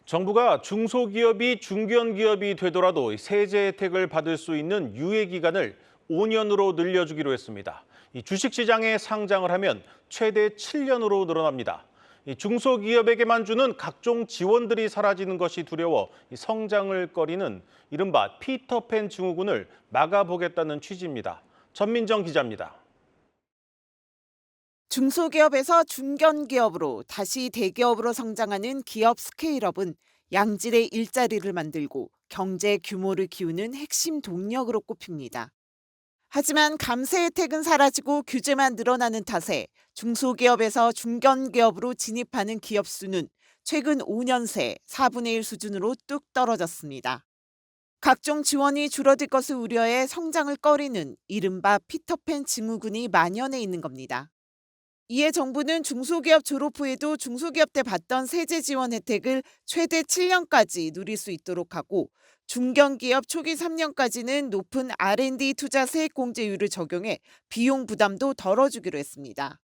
정부가 중소기업이 중견기업이 되더라도 세제 혜택을 받을 수 있는 유예 기간을 5년으로 늘려주기로 했습니다. 이 주식시장에 상장을 하면 최대 7년으로 늘어납니다. 이 중소기업에게만 주는 각종 지원들이 사라지는 것이 두려워 성장을 꺼리는 이른바 피터팬 증후군을 막아보겠다는 취지입니다. 전민정 기자입니다. 중소기업에서 중견기업으로 다시 대기업으로 성장하는 기업 스케일업은 양질의 일자리를 만들고 경제 규모를 키우는 핵심 동력으로 꼽힙니다. 하지만 감세 혜택은 사라지고 규제만 늘어나는 탓에 중소기업에서 중견기업으로 진입하는 기업 수는 최근 5년 새 4분의 1 수준으로 뚝 떨어졌습니다. 각종 지원이 줄어들 것을 우려해 성장을 꺼리는 이른바 피터팬 증후군이 만연해 있는 겁니다. 이에 정부는 중소기업 졸업 후에도 중소기업 때 받던 세제 지원 혜택을 최대 7년까지 누릴 수 있도록 하고 중견기업 초기 3년까지는 높은 R&D 투자 세액공제율을 적용해 비용 부담도 덜어주기로 했습니다.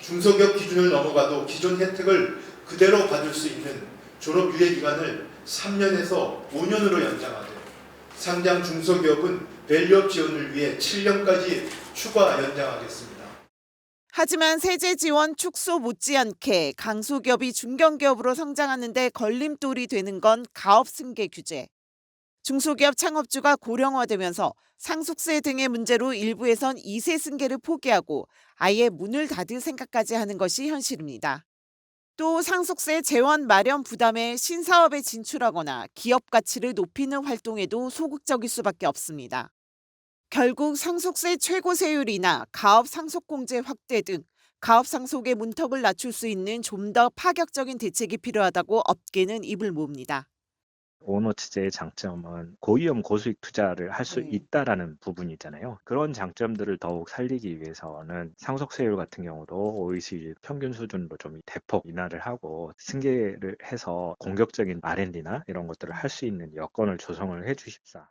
중소기업 기준을 넘어가도 기존 혜택을 그대로 받을 수 있는 졸업 유예 기간을 3년에서 5년으로 연장하되 상장 중소기업은 밸류업 지원을 위해 7년까지 추가 연장하겠습니다. 하지만 세제 지원 축소 못지않게 강소기업이 중견기업으로 성장하는 데 걸림돌이 되는 건 가업 승계 규제. 중소기업 창업주가 고령화되면서 상속세 등의 문제로 일부에선 2세 승계를 포기하고 아예 문을 닫을 생각까지 하는 것이 현실입니다. 또 상속세 재원 마련 부담에 신사업에 진출하거나 기업 가치를 높이는 활동에도 소극적일 수밖에 없습니다. 결국 상속세 최고세율이나 가업 상속공제 확대 등 가업 상속의 문턱을 낮출 수 있는 좀 더 파격적인 대책이 필요하다고 업계는 입을 모읍니다. 오너치제의 장점은 고위험 고수익 투자를 할 수 네. 있다라는 부분이잖아요. 그런 장점들을 더욱 살리기 위해서는 상속세율 같은 경우도 OECD 평균 수준으로 좀 대폭 인하를 하고 승계를 해서 공격적인 R&D나 이런 것들을 할 수 있는 여건을 조성을 해주십사.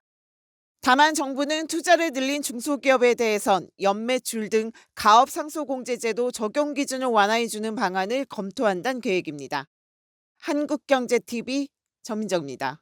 다만 정부는 투자를 늘린 중소기업에 대해선 연매출 등 가업 상속공제제도 적용 기준을 완화해주는 방안을 검토한다는 계획입니다. 한국경제TV 전민정입니다.